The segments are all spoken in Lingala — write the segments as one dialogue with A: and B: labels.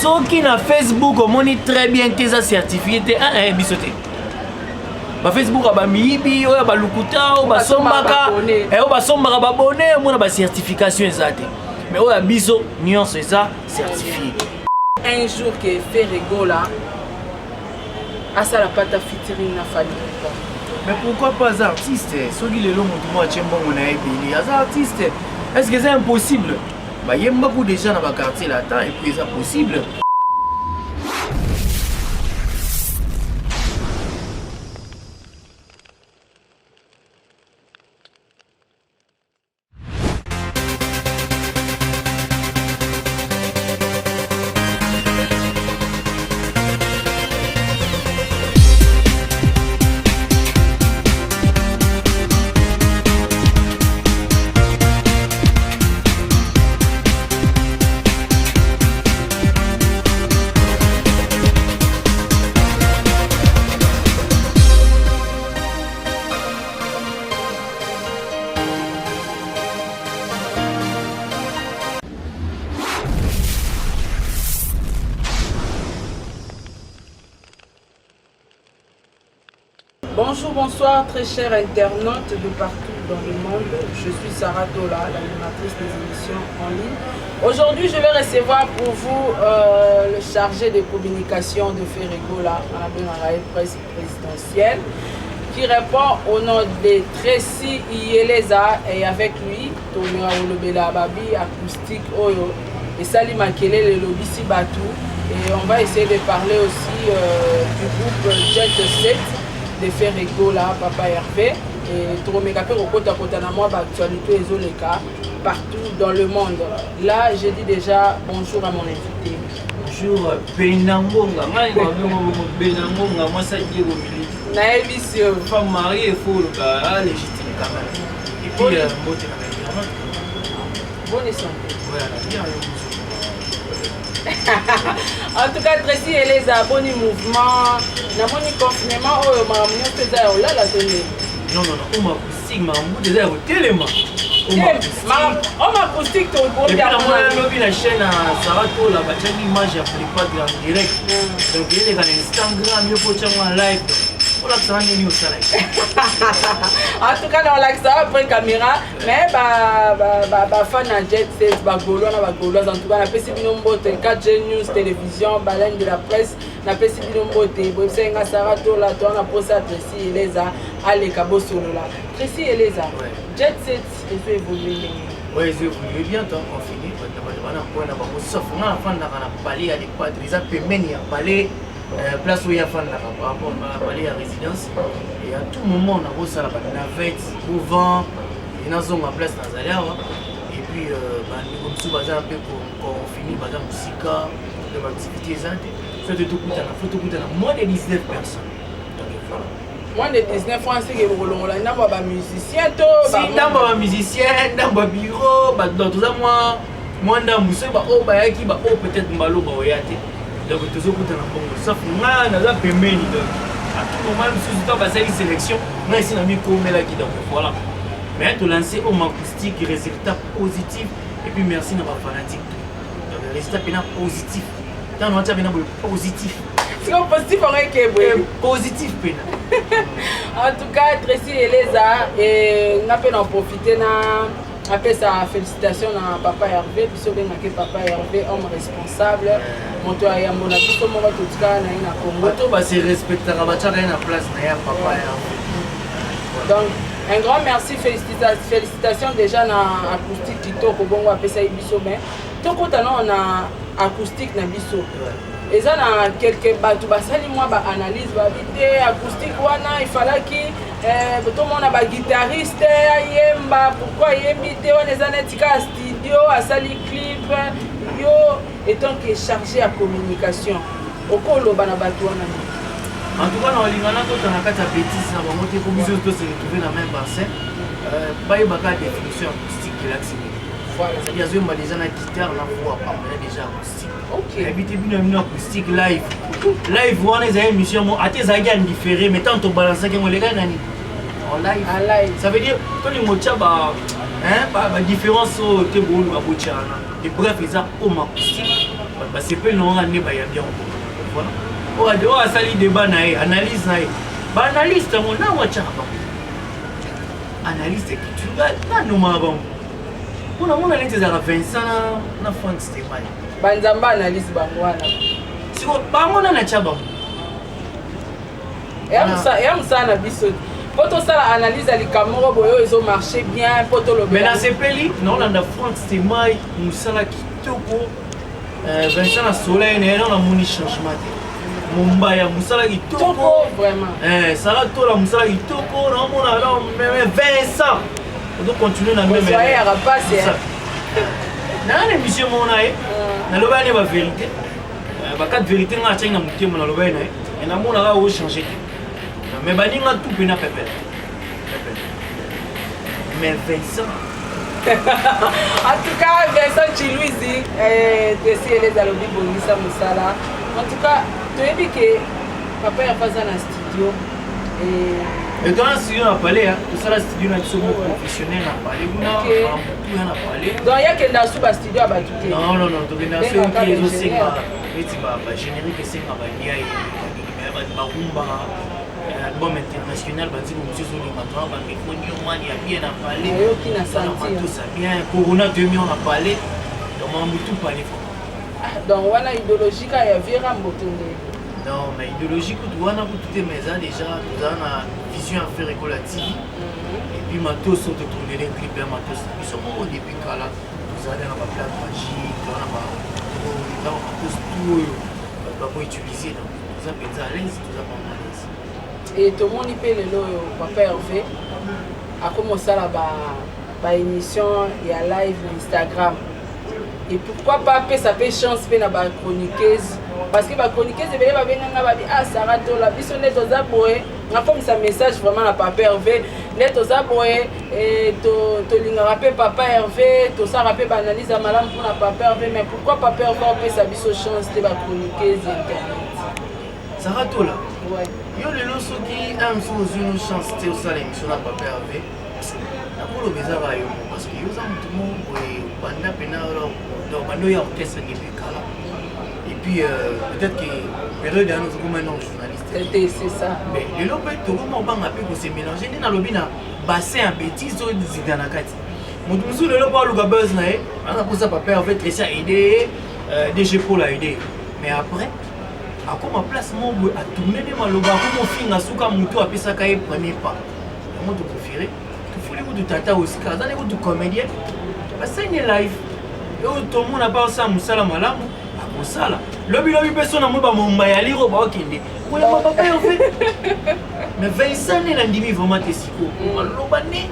A: soki na Facebook omoni très bien tes certifié te bisote ba Facebook ba miyibi oyo ba lukuta o ba sombaka o ba sombaka ba bonne mona ba certification ezate mais oyo biso nyonso eza certifié.
B: Un jour que Ferrego là à ça la pâte à featuring na Fally.
A: Mais pourquoi pas artiste? Soki lelo moto mo achembo mona ebili as artiste. Est-ce que c'est impossible? Bah il y a beaucoup de gens dans le quartier là-dedans et puis c'est possible.
B: Bonjour, bonsoir très chers internautes de partout dans le monde. Je suis Sarah Tola, l'animatrice des émissions en ligne. Aujourd'hui, je vais recevoir pour vous le chargé de communication de Ferrego là, à la presse présidentielle, qui répond au nom de Tracy Yeleza et avec lui, Tomira Olobela Babi, acoustique Oyo et Sali Makele, le lobby Sibatou. Et on va essayer de parler aussi du groupe Jet Set. De Ferrego là, Papa Hervé et Toromeka pe kokota kota na moi actualité ezoleka partout dans le monde. Là, je dis déjà bonjour à mon invité.
A: Bonjour Benangonga, Benangonga, moi ça dit au milieu.
B: Naebisio.
A: Femme mariée il faut le légitime quand même. Et puis beauté na bien.
B: Bonne santé.
A: Voilà, bien.
B: En tout cas, Tracy Yeleza, bon mouvement. Na moni confinement oyo makambo nyonso eza ya olala tone.
A: Non, oma acoustique makambo eza ya kotelema.
B: Oma acoustique
A: et puis namoni lobi na chaîne ya Sarah Tola batiaki image ya Flipad en direct. Donc eleka na Instagram yo po tiango en live. olakisaka nini osala
B: en tout cas olakisaka après caméra mais bafan na Jet Set bagaulois na bagauloise en tout cas napesi bino mbote 4G News télévision baleine de la presse napesi bino mbote boyebisenga Sarah Tola to na posa Tracy Yeleza aleka bosolola Tracy Yeleza Jet Set ezo évoluer
A: oui, je voulais bien on finit. Sauf que on a parlé à des quadres, ils ont permis de parler place où il y a par rapport à parler à résidence. Et à tout moment, on a reçu la navette, au vent, et nous avons place dans la et puis, nous avons un peu pour finir, par exemple, Sika, de l'activité. Ça de tout coup, on a moins de 19 personnes.
B: Moins de 19 ans, c'est que vous avez un musicien.
A: Si, un musicien, un bureau, d'autres moi, moi, peut-être Mbalo, donc, tout ça, sauf que moi, on a permis à tout moment, si tu as une sélection, moi, ici, on a mis comme là qui donc voilà. Mais tu lancer au acoustique, résultat positif, et puis merci à ma fanatique. Donc, le résultat est positif. Quand on a positif.
B: C'est positif, on est
A: positif.
B: En tout cas, Tracy Yeleza, on a pu en profiter. Après sa félicitation à Papa Hervé, puis que Papa Hervé, homme responsable, moto à Yamona, tout le monde tout cas na Congo.
A: Moto va se respecter, on va faire une place na Papa Hervé.
B: Donc un grand merci, félicitations déjà na acoustique kitoko bongo après ça biso mais tout quand on a acoustique na biso. Et ça na quelques bateaux basali moi ba analyse ba vidéo acoustique wana il fallait que tout le monde a ba guitariste yemba pourquoi yembité on est en etika studio à sali clip yo étant que chargé à communication okolo bana bateau wana
A: en tout cas on lingana to na kata bêtise na bango te ko biso to se retrouver dans même bassin ba yebaka définition acoustique relaxing. Voilà, c'est-à-dire que j'ai déjà une guitare, la voix, déjà acoustique.
B: Ok.
A: Habité une acoustique live. Live, on a une émission, à tes agas différés, mais tant que tu balances, on les gagne en live.
B: En live.
A: Ça veut dire que les mots, la différence, c'est bon, et bref, ils ont homme acoustique. basepeli na wana nde bayambi yango voilà oyo asali débat na ye analyse na ye baanalyste yango ntango atyaka bango analyste culturel nanomaka bango mpona mona neti ezalaka Vincent na Frank Stéphane
B: banzamba analyse bango wana
A: siko bango nani atya bango
B: eya mosala na biso mpo tosala analyse ya likambo moko boye oyo ezomarche bien mpo tolobela
A: mais nasepeli naolanda Frank Stéphane mosala kitoko Vincent na Soleil na ye namoni changement te Mumbaya musala kitoko
B: vraiment
A: sala tola musala kitoko na mona même Vincent on doit continuer na même
B: soyez à rapasser
A: na l'émission mona na loba ne ba vérité ba quatre vérité nga tchenga mutemo na loba na et na mona ga o changer mais baninga tout pena pepel mais Vincent
B: en tout cas Vincent Chiluizi Tessie les alobi bongisa musala en tout cas tu que papa a fait un studio
A: et dans le studio on a parlé tout ça le studio na biso professionnel na parlé on a parlé
B: donc il y a que dans sous studio à batuté
A: non to na studio qui est aussi eti ba générique c'est ba lia ba rumba album international banzi ko monsieur Zoli Matwa ba microphone mani ya bien à parler
B: qui na senti
A: tout ça bien Corona 2000 on a parlé donc on a tout parlé
B: donc wana idéologique ya Vera Mbotonde
A: non mais idéologique tout wana tout est mais déjà tout a vision à faire écolative et puis matos sont tourner les clips de matos ils sont au début kala tout a dans la plate magique on a dans matos tout pas utiliser donc tout ça peut à l'aise tout ça pas à l'aise
B: et tout le monde y peut le papa Hervé a commencé à la émission et à live Instagram. Et pourquoi pas que ça fait chance de faire la chroniqueuse parce que la chroniqueuse est venue à Sarah Tola, biso net aux aboués, on a comme ça message vraiment à papa Hervé, net aux aboués, et to linga rappel papa Hervé, to ça rappel analyse à madame pour la papa Hervé, mais pourquoi papa Hervé a fait sa biso chance de la chroniqueuse internet
A: Sarah Tola.
B: Ouais.
A: Yo les loso qui aiment une chance de faire l'émission à papa Hervé. D'abord le bizarre parce que yo ça tout le monde pendant pénal donc bando ya orchestre depuis kala. Et puis peut-être que période à nous comme un journaliste.
B: C'est ça.
A: Mais le lobe tout le monde banga pe ko se mélanger ni na lobina bassin en bêtise zo zidana kati. Mutu musu le lobe aluka buzz na e, ana pour ça papa Hervé laisser aider DG pour la aider. Mais après à comment place mon boy a tourné des maloba comme finga suka mutu a pesa kai premier pas. Comment tu préférer? Tu tata aussi car dans les autres comédiens parce que c'est live et tout le monde n'a pas ça musala malamu à musala lobi personne mo ba momba ya liro ba okende ko ya papa Hervé mais Vincent n'est ndimi vraiment tesiko maloba ne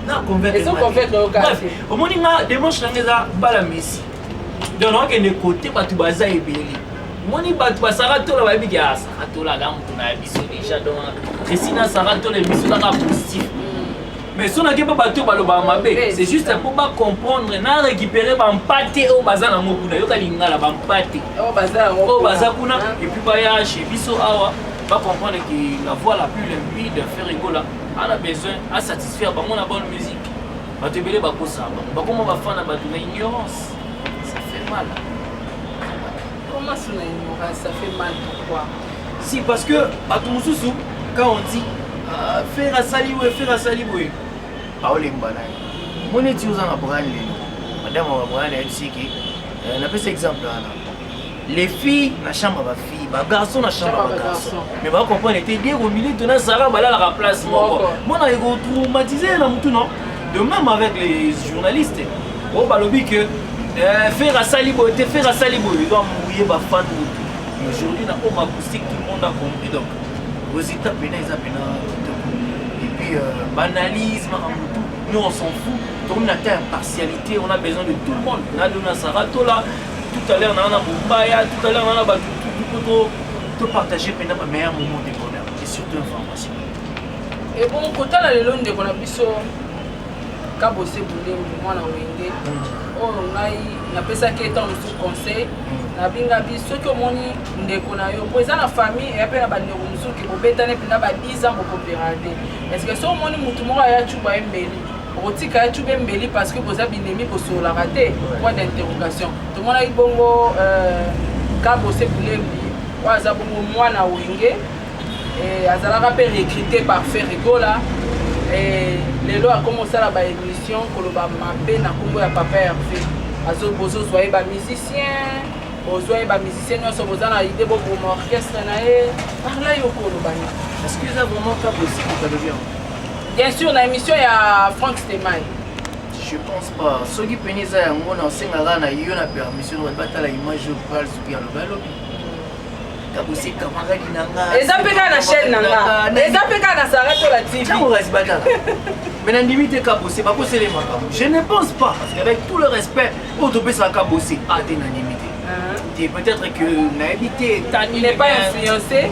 A: na convaincre
B: ils sont convaincre au cas
A: au moni nga dimanche ngeza bala Messi donc on est côté batu baza ebeli moni batu basara tola ba biki asa tola ga mutu na biso déjà donc Christina Sarah tola biso na positif. Mais si on a pas c'est juste pour comprendre, na récupérer un pâté au bazar en mokuna, yo kalinga la pâté. Au bazar kuna et puis baya chez biso awa, pas comprendre que la voix la plus limpide de faire rigola, on a besoin à satisfaire ba mon bonne musique. Ba te belé ba ko ça. Ba comment va faire na ba na ignorance. Ça fait mal.
B: Comment ça na ignorance ça fait mal pourquoi?
A: Si parce que ba tout mususu quand on dit faire à sali oui. Paul Mbana. Mon étude en Abraham, madame Abraham, elle dit que, on appelle cet exemple là. Les filles, la chambre à fille, les garçons, la chambre à garçon. Mais vous comprenez, était bien au milieu de Sarah, là la place. Moi, on a traumatisé dans tout non. De même avec les journalistes. On va le dire que faire à Salibo, il doit mouiller ma fan. Aujourd'hui, on a acoustique, tout le monde a compris. Donc, aux étapes, et puis, banalisme, nous on s'en fout. Donc, on a une impartialité, on a besoin de tout le monde. On a Sarah Tola, tout à l'heure, on a Mumbaya, tout à l'heure, on a tout partager pendant le meilleur moment de bonheur et surtout information.
B: Et bon, quand on a le long de qu'on a pu se cabossé pour les mois dans Wenge, on a appelé ça qui est un conseil. Na binga biso ki omoni ndeko na yo poza na famille et pe na bandeko musuki bobetane pina ba 10 ans bopérate est-ce que so omoni mutu moko ya chuba embeli otika tu bembeli parce que vous avez binemi pour sur la raté point d'interrogation tout le monde a bongo ka bossé pour les waza bongo mwana wenge et azalaka pe recruté par Ferrigola et lelo a commencé la ba émission koloba mabe na kombo ya papa Hervé azo bozo soyez ba musicien ozoye ba musicien nyonso bozana idée bo pour orchestre na e parla yo koloba ni
A: est-ce que ça vraiment pas possible ça devient
B: bien sûr na émission ya Franck Stemai
A: je pense pas soki penisa yango na sengaka na yo na permission de batala image yo pral soki aloba lobi kabose camarade nanga
B: eza peka na chaîne nanga eza peka na Sarato la TV
A: tango rasi batala mais na limite kabose ba posele makambo je ne pense pas parce qu'avec tout le respect au topé ça kabose a te na limite et peut-être que na habité
B: il n'est pas influencé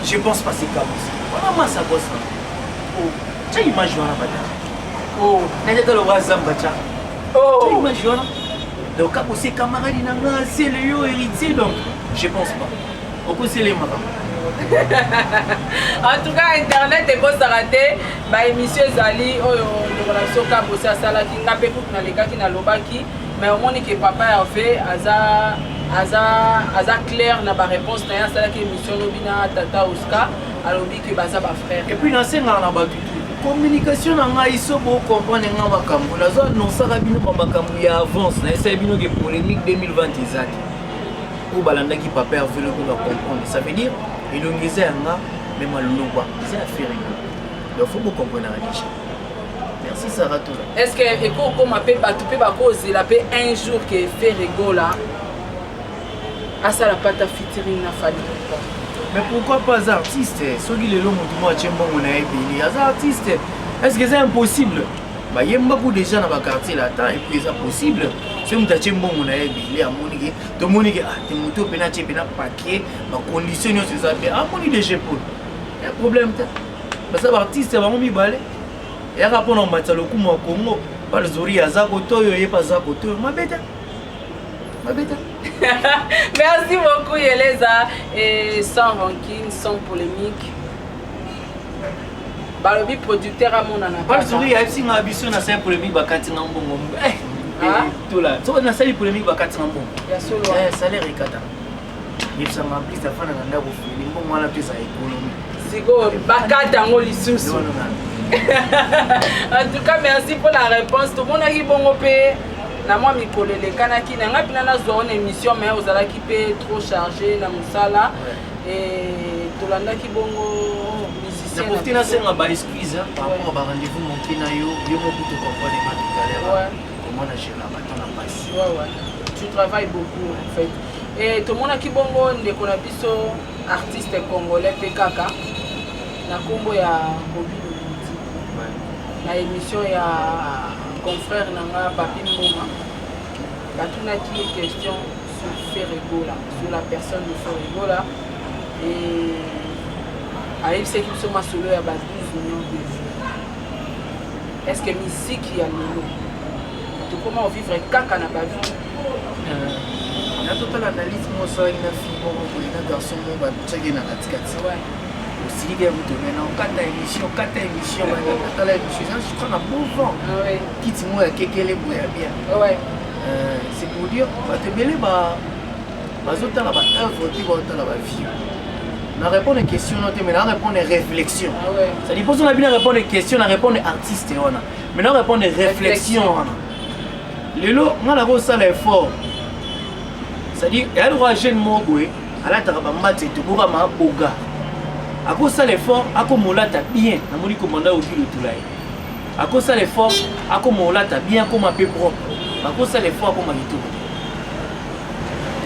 A: je pense pas c'est kabose voilà moi ça bosse oh tu image wana batala oh na le wazamba cha oh image wana donc kabose camarade nanga c'est le yo héritier donc je pense pas beaucoup c'est les marins
B: en tout cas internet est beau s'arrêter ba émission zali oyo de relation kabose asala ki ngape pour na lekaki na lobaki mais au moins que papa a fait aza clair na ba réponse na asala ki émission lobina tata Oscar alobi que baza ba frère
A: et puis na senga na ba communication na ngai so bo comprendre nga makambo la zone non saka bino makambo ya avance na essaye bino que polémique 2020 ezaki ou balandaki papa a voulu qu'on comprendre ça veut dire il ongeza nga même loba c'est affaire donc faut beaucoup comprendre la riche merci Sarato
B: est-ce que eko ko m'appelle batupé ba cause la paix un jour que fait rigola asa la pata featuring na fali
A: mais pourquoi pas artiste soki lelo mutu mo achembo mona ebili as artiste est-ce que c'est impossible bah yemba beaucoup déjà dans ba quartier là temps et puis c'est possible c'est mutu achembo mona ebili amoniki to moniki ah te mutu pena chepena paquet ba condition yo c'est ça mais amoni déjà pour un problème ta bah ça artiste ba ngomi balé et rapport na matalo kuma Congo pas le zori azako toyo ye pas zako toyo mabeta mabeta.
B: Merci beaucoup Yeleza et sans rancune, sans polémique. Balobi producteur à mon anaka.
A: Pas le il y a aussi une ambition à cette polémique bakati ngambongo. Eh tout là. So na sali polémique bakati ngambongo.
B: Ya solo.
A: Salaire ikata. Yipsa mabli sa fana na ndabo fini mbongo wala pesa économie.
B: Sigo bakata ngo lisusu. En tout cas merci pour la réponse. Tout le monde a dit bongo pe. Na moi mikolo le kanaki na ngapi na zone émission mais ozala ki pe trop chargé na musala et tolanda ki bongo musicien
A: na profiter na senga ba excuse par rapport à rendez-vous monté na yo beaucoup te comprendre ma tout à l'heure comment na gérer la bâton na passe
B: ouais tu travailles beaucoup en fait et tout le monde ki bongo ndeko na biso artiste congolais pe kaka na kombo ya Bobby Lobiti na émission ya confrère nanga Papi Mboma batunaki question sur Ferrigola sur la personne de Ferrigola et avec ce qui sont solo ya ba 12 millions de vues est-ce que musique ya lelo to comment vivre kaka na ba vie
A: na total analyse mo so ina fi bon ko ina garçon mo ba tsege na katikati
B: ouais
A: aussi bien vous devez non kata émission kata la émission je crois na bon vent
B: ouais
A: kiti mo ya kekele boya bien
B: ouais
A: c'est pour dire ba te belé ba bazota la ba œuvre qui va ta la ba vie na répondre aux questions noté mais na répondre aux réflexions
B: ouais
A: ça dit on a bien répondre aux questions na répondre artiste wana mais na répondre aux réflexions wana lelo ngala ko sala effort ça dit elle roi jeune mo boy ala ta ba mate to boka ma boga ako sala effort ako molata bien na moni commanda au kilo tulai ako sala effort ako molata bien comme un peu propre ako sala effort ako malito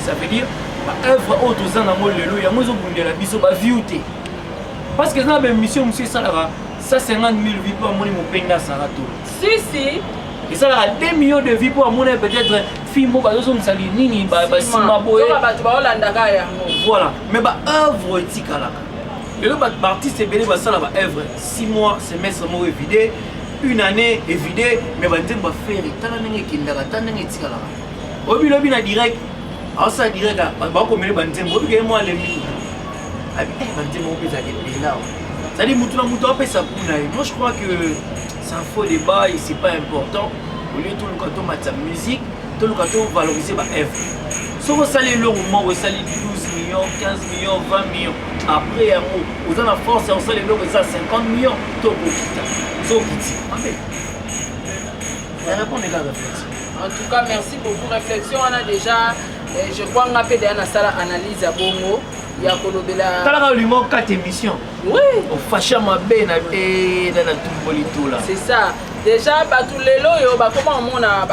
A: ça veut dire ba œuvre autre dans mo lelo ya mozo bundela biso ba viuté parce que na ba mission monsieur salara ça 50 000 vies pour moni mo penga Sarato
B: si
A: et ça a 2 millions de vies pour moni peut-être film ba zo msali nini ba sima boye
B: ba tu ba olandaka yango
A: voilà mais ba œuvre etikala le artiste est belé basala ba œuvre 6 mois semestre mo évidé une année évidé mais ba ndemba faire tala ndenge kindaka tala ndenge etikala obi lobi na direct asa direct ba ko mele ba ndemba obi ke mo ale mi abi ba ndemba obi za ke pena ça dit mutu na mutu apesa kuna moi je crois que c'est un faux débat et c'est pas important. Au lieu de tout le canton de musique, tout le canton valoriser ma œuvre. Si vous salez le moment, vous salez 12 millions, 15 millions, 20 millions. Après, vous avez la force, vous salez le moment, 50 millions, tout le monde. Répondez à la réflexion.
B: En tout cas, merci beaucoup. Réflexion, on a déjà, je crois qu'on a fait une analyse à Bongo. Il y a Kolobela.
A: Tu as eu 4 émissions.
B: Oui.
A: Au Facha Mabé, dans la Tumbolito là.
B: C'est ça. Déjà, tous les lots,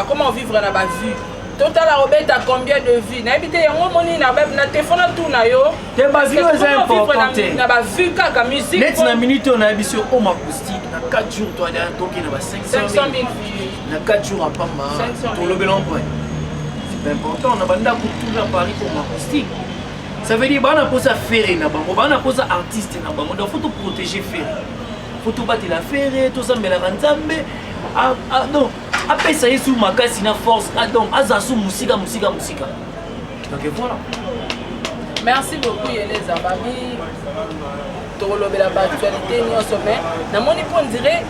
B: comment vivre dans la vie. Total à Robert, t'as combien de vues? N'habitez pas, on a téléphone tout na yo.
A: Tes bases c'est important.
B: Na ba vue kaka musique.
A: Net na minute on a émission home acoustique na 4 jours toi derrière toi qui na 500 000
B: vues.
A: Na 4 jours à Pamba. Pour le bel emploi. C'est important, on a banda pour tout à Paris pour acoustique. Ça veut dire bah on a posé faire na bango, bah on a posé artiste na bango. Donc faut te protéger faire. Faut te battre la faire, tout ça mais la Nzambe. Ah non. Après ça y est sous ma casse il a force donc azasu musica donc voilà.
B: Merci beaucoup Yelé Zabami. Tolobela ba actualité ni au sommet. Na moni pour dire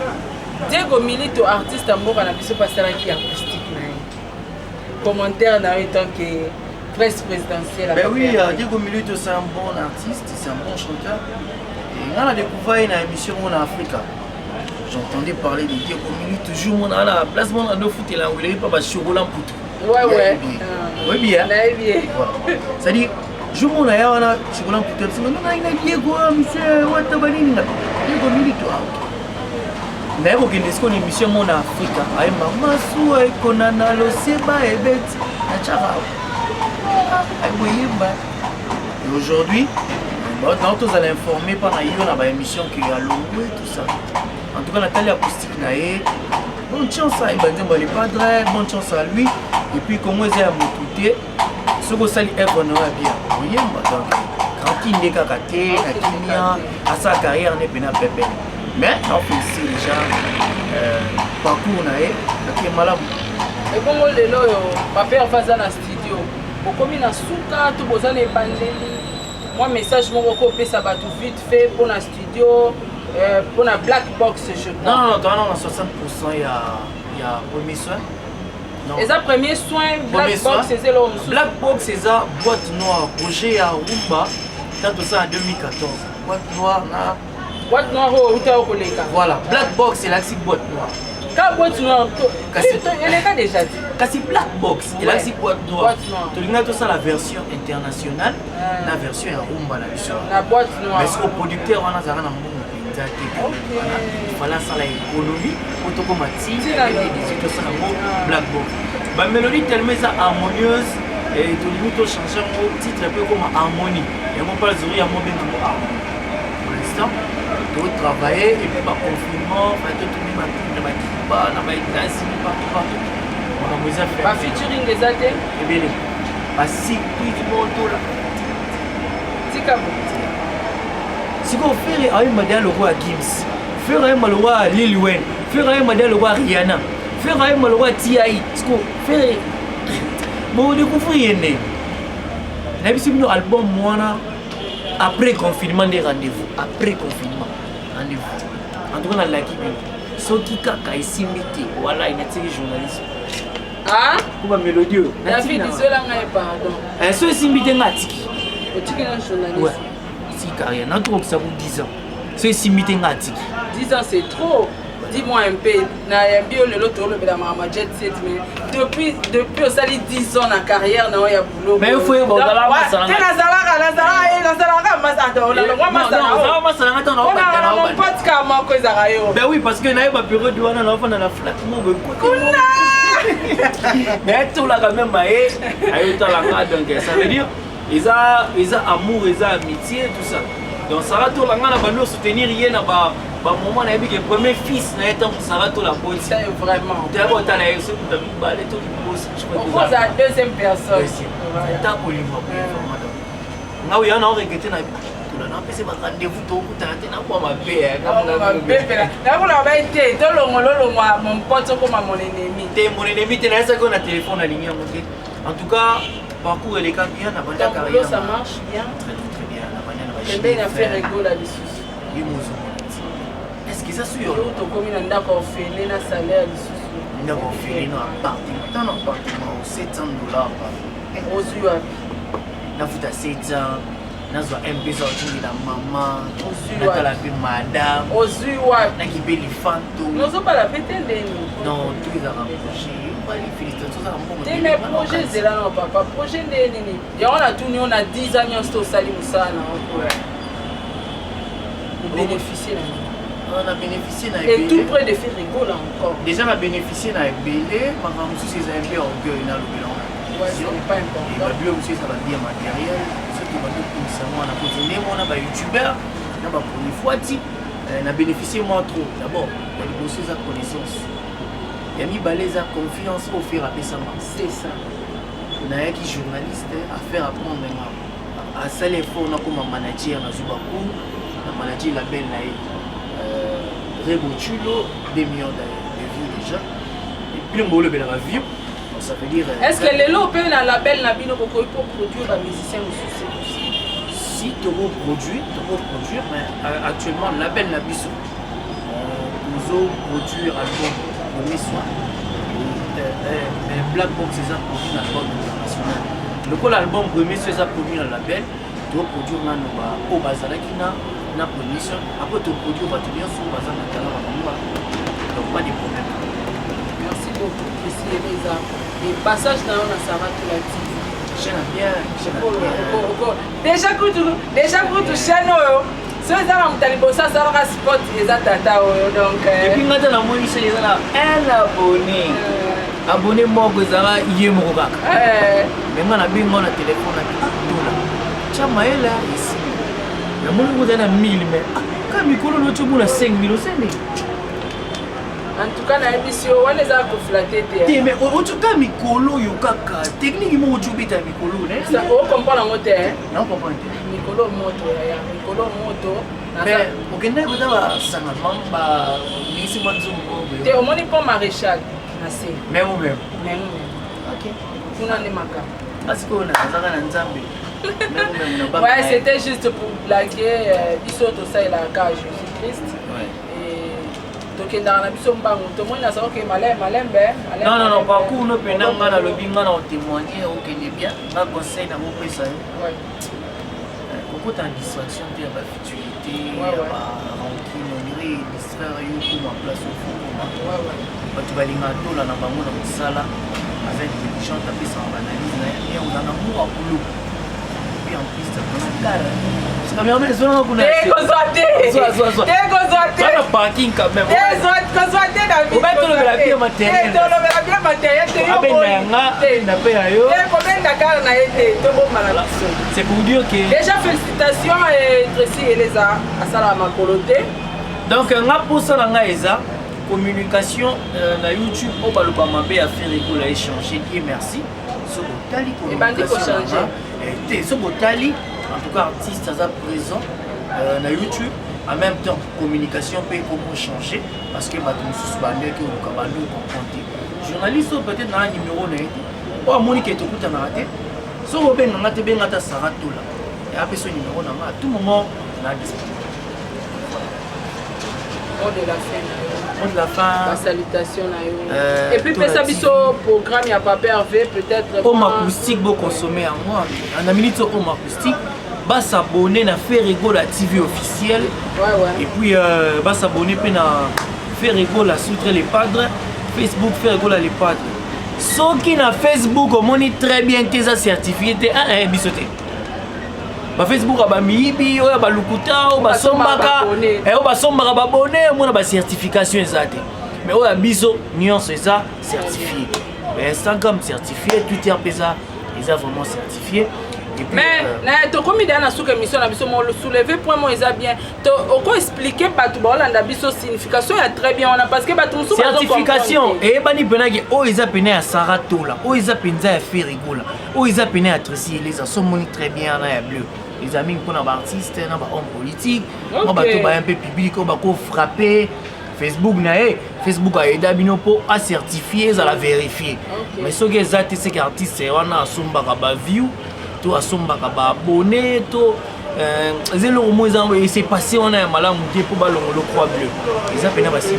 B: Diego Milito artiste mboka na biso passer qui acoustique na. Commentaire na tant que presse présidentielle.
A: Ben oui, Diego Milito c'est un bon artiste, c'est un bon chanteur. Et on a découvert une émission en Afrique. J'entendais parler de Diego Milito toujours à la place mon ando foot là où il est pas chocolat poutou.
B: Ouais.
A: Oui bien.
B: Voilà.
A: Ça dit jour mon là on a chocolat poutou c'est non il Diego monsieur wata banini Diego Milito. Mais au Guinéen qu'on émission mon Afrique ay mama sou ay konana lo seba ebet na chara. Ay boyemba. Et aujourd'hui quand vous allez informer pendant une émission qui a loué tout ça. En tout cas, Nathalie acoustique naé. Bonne chance à Ibadien Bali Padre, bonne chance à lui. Et puis comment ils ont motuté, ce que ça lui est vraiment bien. Vous voyez, donc quand il n'est qu'à côté, à sa carrière n'est pas pépé. Mais on fait ici déjà parcours naé, qui est malade.
B: Et comment les lois, papa en face dans la studio, comme il a souka, tout besoin de pandémie. Moi, message, mon recoupé, ça va tout vite fait pour la studio. Pour la black box, je crois.
A: Non, à 60%, il y a premier soin.
B: Et ça, premier soin, black box, c'est là.
A: Black box, c'est ça, boîte noire. Projet à Rumba, dans ça en 2014. Boîte noire, là.
B: Boîte noire, au Koleka.
A: Voilà, black box, c'est la boîte noire.
B: Quand boîte noire, elle est déjà dit.
A: Quand c'est black box, c'est la boîte noire. Tu as tout ça la version internationale, la version à Rumba,
B: la boîte noire.
A: Mais c'est au producteur, on a un il fallait ça l'économie pour tout comme black box. La mélodie tellement harmonieuse et tout le monde change un titre un peu comme harmonie. Et on parle de à mon bien pour l'instant, tout travailler et puis par confinement, tout le monde partout. On a fait
B: un featuring des athées.
A: Et bien, si tout le monde là. Si vous faites un modèle le roi Gims, faire un modèle le roi Lil Wayne, faire un modèle le roi Rihanna, faire un modèle le roi T.I. Ce qu'on fait, vous découvrez un album après confinement des rendez-vous, après confinement rendez-vous. En tout cas, on a l'acquis. Ce qui est ici, voilà, il y a des journalistes.
B: Ah?
A: Comment mélodieux?
B: David, désolé, pardon.
A: Ce qui est ici,
B: tu es un journaliste.
A: Si carrière, n'a trop que ça vous 10 ans. C'est si meeting à
B: 10 ans, c'est trop. Dis-moi un peu, depuis on s'allie 10 ans dans la carrière, il y a boulot.
A: Mais il faut y ben oui, parce que n'a pas période où on a l'enfant dans la flat. Mais tout là quand même, donc ça veut dire ils ont amour, ils ont amitié, tout ça. Donc ça va tout là, on va soutenir rien là bas. Moment on a vu que le premier fils n'a été ça va tout la bonne.
B: C'est vraiment.
A: D'abord tu as la aussi pour te baler tout le boss.
B: On pose à la deuxième personne.
A: Tant pour lui vraiment. Là où il y en a regretté na tout là, on peut se rendez-vous tout pour t'arrêter na quoi ma paix.
B: Là on va été tout le mon pote comme mon ennemi.
A: T'es mon ennemi, t'es là ça qu'on a téléphone à ligne en tout cas, parcours les cas bien, la carrière.
B: Ça marche bien.
A: Très bien.
B: La banane va. Il a fait rigolo là-dessus.
A: Est-ce que ça sur
B: yo to komi na ndako ofele na salaire lisusu
A: ndako ofele na appartement tant appartement $700
B: ozwi wapi
A: nafuta 700 nazwa mpesa otindela mama
B: ozwi
A: natala
B: wapi
A: mpe madame
B: ozwi wapi
A: nakibeli fanto
B: nozobala pe te ndeni
A: non tout ezaka projet bali félicitations ozaka mbongo
B: te mais projet ezela na papa projet nde nini yango na tuni yo na 10 ans nyonso tosali mosala na yango obénéficie na
A: on a bénéficié na
B: et tout près de faire rigole encore
A: déjà on a bénéficié na ebele makambo mosusu ezali mpe orgueil na lobela
B: pas important
A: babilo mosusu ezala bien matériel soki bakokumisa mwana kote mona bayoutubeur na bapolifwati na bénéficié moi trop d'abord ya liboso eza connaissance ya mibale eza confiance ofere apesama
B: c'est ça
A: nayaki journaliste affaire apprendre nga asali effort nakoma manager nazwi bacour na manager label na ye Rebochulo, 2 millions de vues déjà. Et puis le mot le bel review, ça veut dire.
B: Est-ce que les lots peuvent dans la belle Nabino pour produire un musicien ou
A: si tu veux produire, mais actuellement la belle Nabiso, nous avons produit un album premier soir. Black Box c'est ça produit un album international. Le coup l'album premier c'est ça produit un label. Tu veux produire au Bazalakina. Na production après ton produit va te bien sur bazar na talent donc pas de problème.
B: Merci beaucoup ici Elisa et passage dans on a Sarah tout la petite
A: j'aime bien
B: déjà que tu chaîne so ça va mutali bossa ça va spot les tata donc
A: et puis ngata na moi c'est là un abonné moko ezala ye moko kaka mais nga na bingo na téléphone na dola chama ela ici na moni vous avez 1000 mais quand mikolo lo tu bula 5000 osende
B: en tout cas na émission on les a flatté
A: te mais o tu ka mikolo yo kaka technique mo tu bita mikolo ne
B: ça on comprend en moteur
A: non comprendre
B: mikolo moto ya mikolo moto
A: mais okende ko dawa sanga mamba nisi mwanzungu
B: te omoni pour maréchal na se
A: même
B: ok kuna ne maka
A: parce que on a zaka na nzambe.
B: Ouais, c'était juste pour blaguer. Biso to ça il a cas Jésus-Christ.
A: Ouais.
B: Et donc dans la biso mbangu to moi na ça OK malembe.
A: Non, par contre no pena ngana lobi ngana o témoigner OK est bien. Na conseil na mo pesa. Ouais. Beaucoup de distraction de la futilité, rancune, on dirait distraire yo pour ma place au fond pour moi. Ouais. Tu vas linga to la na bango na musala. Avec des gens tapis sans analyse et on a un amour à boulot. En plus, ça c'est quand même besoin qu'on a. Soit parking quand même. On va te le bien matériel. C'est pour dire que.
B: Déjà félicitations et Tracy Elisa à Salama Kolote.
A: Donc on a pour ça dans Gaïsa communication na YouTube au balobama be a fait rigoler échanger et merci. So botali communication. Et so botali en tout cas artiste à présent na YouTube en même temps communication peut comment changer parce que bato mususu bande que au kabando comprendre. Journaliste peut-être na numéro na été. O Monique to kuta na raté. So obenga ngate benga ta Saratola. Et après ce numéro na à tout moment na disponible.
B: De la fin.
A: De la fin.
B: La salutation et puis ça biso programme ya Papa Hervé peut-être
A: home acoustique beau consommer en moi en minute home acoustique va s'abonner na faire rigolo la TV officielle et puis va s'abonner puis na faire rigolo la soutre les padres Facebook faire rigolo les padres ceux qui na Facebook on très bien que ça certifié bisoté ba Facebook ba mibi oya ba lukuta o ba sombaka o ba sombaka ba bonné mo na ba certification ezate mais oya biso nuance ça certifié mais Instagram certifié Twitter pesa ils ont vraiment certifié et puis
B: mais to komi dana souka émission na biso mo le soulever point mo eza bien to oko expliquer batu ba olanda biso signification ya très bien on a parce que batu musu
A: certification et bani penaki o eza pena ya Saratola o eza penza ya Ferigola o eza pena ya Tracy les a somoni très bien na ya bleu les amis pour les artistes, les hommes politiques, on va un peu public, on va frapper Facebook Facebook a aidé pour à certifier, à la vérifier. Mais ce que c'est que artiste on a somba ba view, to a somba ba abonné, to zelo mo ezango et c'est passé on a malamu te pour balongo le croix bleu ils appellent ba signe.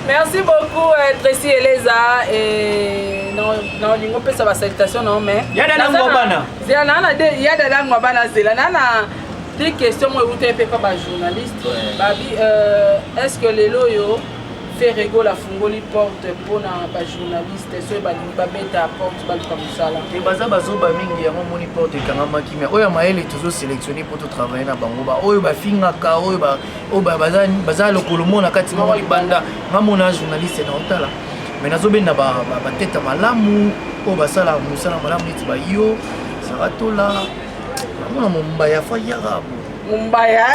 B: Merci beaucoup Tracy Eleza et non lingo pesa ba salutation non mais
A: yada lango bana
B: yada lango bana zela nana des questions moi vous t'es pas ba journaliste babi est-ce que les loyo fait rego la fungoli porte pour na ba journaliste so ba lingi ba beta porte ba comme ça là
A: et baza bazoba mingi ya moni porte kangama kimia oya maele toujours sélectionné pour tout travailler na bango ba oyo ba fingaka oyo ba baza lokolo mona kati mo libanda ngamona journaliste na otala mais nazobenda ba tête malamu o basala musala malamu neti ba yo saratola mona mombaya fa yara
B: Mumbaya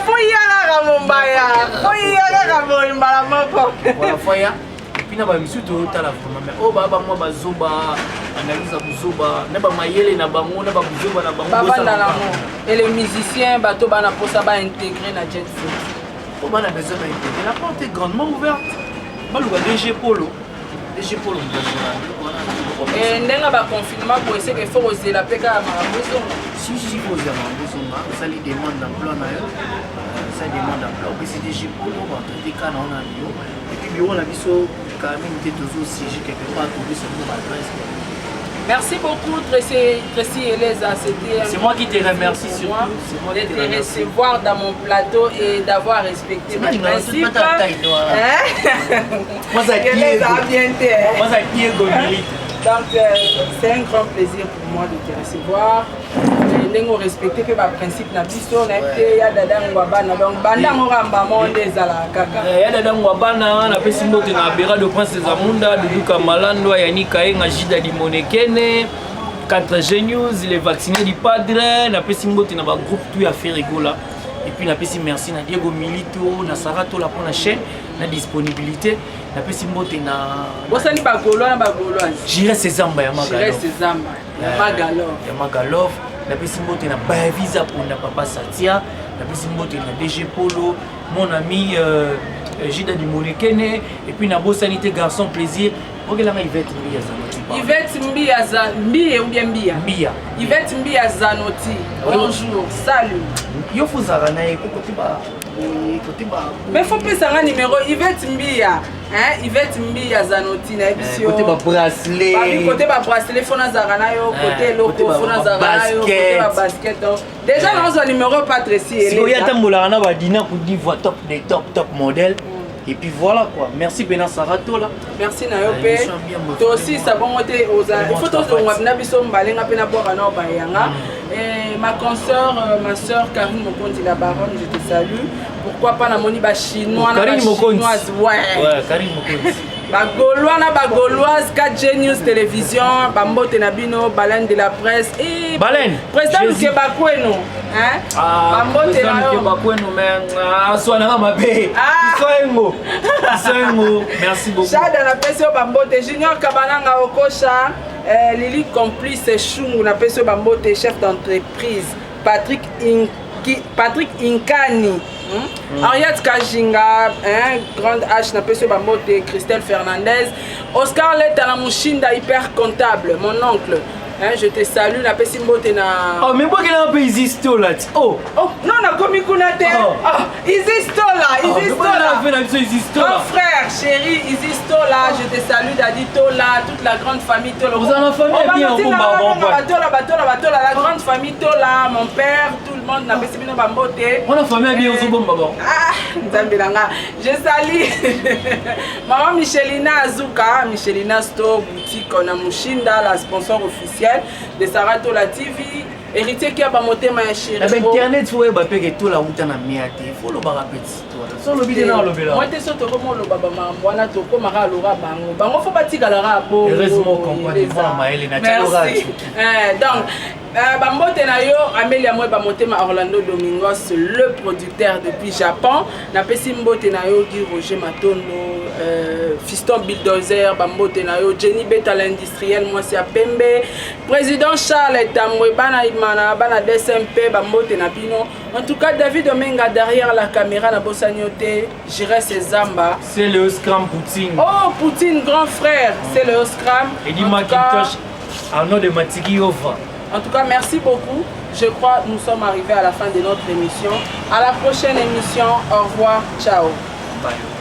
B: foyara Mumbaya foyara Mumbaya moko
A: voilà foya pina ba misu to tala vraiment mais o baba moi bazoba analyse buzoba na ba mayele na bango na ba buzoba na bango
B: baba et les musiciens bato bana posa ba intégrer na jet set
A: o bana besoin d'intégrer la porte est grandement ouverte baluka DG Polo
B: et ndenga ba confinement pour essayer que faut oser la peka marabozo
A: si faut oser marabozo ça lui demande d'emploi na yo ça demande d'emploi puis c'est DG Polo ba traiter kana on a bio et puis bio na biso quand même était toujours siégé quelque part pour ce pour adresse.
B: Merci beaucoup Tracy Eleza,
A: c'est moi qui te remercie surtout
B: de te recevoir dans mon plateau et d'avoir respecté mes principes.
A: Moi ça qui est gomilite.
B: Donc c'est un grand plaisir pour moi de te recevoir. Nous respecter que ma principe na biso na été ya dada ngwabana donc banda ngoramba monde ezala kaka
A: ya dada ngwabana na pesi mbote na bera de prince Zamunda Duduka Malando Yanika Enga Jida di Monekene 4G News les vaccinés du padre na pesi mbote na ba groupe tout ya faire rigola et puis na pesi merci na Diego Milito na Sarato la pour la chaîne na disponibilité na pesi mbote na
B: bosani ba golo na ba goloise
A: Jira Sezamba ya Magalov
B: Jira Sezamba ya
A: Magalov la pesi mbote na ba visa pour na papa Satia la pesi mbote na DG Polo mon ami Jida di Monekene et puis na beau sanité garçon plaisir ogela nga Yvette Mbia Zanoti
B: Yvette Mbia Zanoti bonjour salut
A: yo fuzara na ekoti ba
B: mais faut pas ça numéro Yvette Mbia Yvette Mbia Zanoti na episode
A: côté ba bracelet
B: côté ba bracelet fona zarana yo côté loko fona zarana yo côté ba basket déjà dans un numéro pas Tracy
A: si o ya tambola na ba dina ku diva top des top modèle. Et puis voilà quoi. Merci Bena Sarato là.
B: Merci Nayope. Toi aussi ça bon côté aux il faut tous on va biso mbalenga pena boire na bayanga. Et ma consoeur ma sœur Karine Mokondi la baronne, je te salue. Pourquoi pas na moni ba chinois na chinoise ouais
A: Karine Mokondi.
B: Ba gaulois na ba gauloise 4G News télévision bambote na bino baleine de la presse et
A: baleine
B: président Kebakweno
A: bambote na Kebakweno mais soana mabe Soengo merci beaucoup
B: Chada na pese bambote Junior Kabananga Okosha Lili complice Chungu na pese bambote chef d'entreprise Patrick Inkani Henriette Kajinga, Grande H, na pese bambote Christelle Fernandez, Oscar Leta na Mushinda hyper comptable, mon oncle. Je te salue, na pesi mbote na.
A: Oh, mais pourquoi il y a un peu Isisto là? Oh,
B: non, na komi kunate. Oh, Isisto là, Isisto là. Mon frère, chéri, Isisto là, je te salue, Dadi Tola, toute la grande famille Tola.
A: Vous avez la famille bien, on
B: Batola, la grande famille Tola, mon père, tout le monde, na pesi bino bambote.
A: On a famille bien, on se bombe baba.
B: Ah, Nzambelanga. Je salue Maman Michelina Azuka, Michelina Store, boutique, on a Mushinda, la sponsor officielle de Sarato la TV, héritier qui a pas monté ma chérie.
A: Avec internet, il faut que tout la route en a mis à terre. Il faut le barapet. Sans le bidé dans le béla.
B: Moi, tu sais, tu comment le baba m'a to comme à l'aura bango. Bango faut pas tirer la rabo.
A: Heureusement qu'on peut voir Maëlle et Nathalie.
B: Donc, Bambote na yo Amelia moi bamote ma Orlando Domingos le producteur depuis Japon na pesi mbote na yo Guy Roger Matondo Fiston Bulldozer bambote na yo Jenny Beta l'industriel moi c'est à Pembe président Charles Tamwe bana imana bana DSMP bambote na bino en tout cas David Omenga derrière la caméra na bosanyote J'irai ses Zamba
A: c'est le Scram Poutine.
B: Oh Poutine grand frère c'est le Scram
A: et dit Macintosh Arnaud de Matiki Ova
B: En tout cas, merci beaucoup. Je crois que nous sommes arrivés à la fin de notre émission. À la prochaine émission. Au revoir. Ciao.
A: Bye.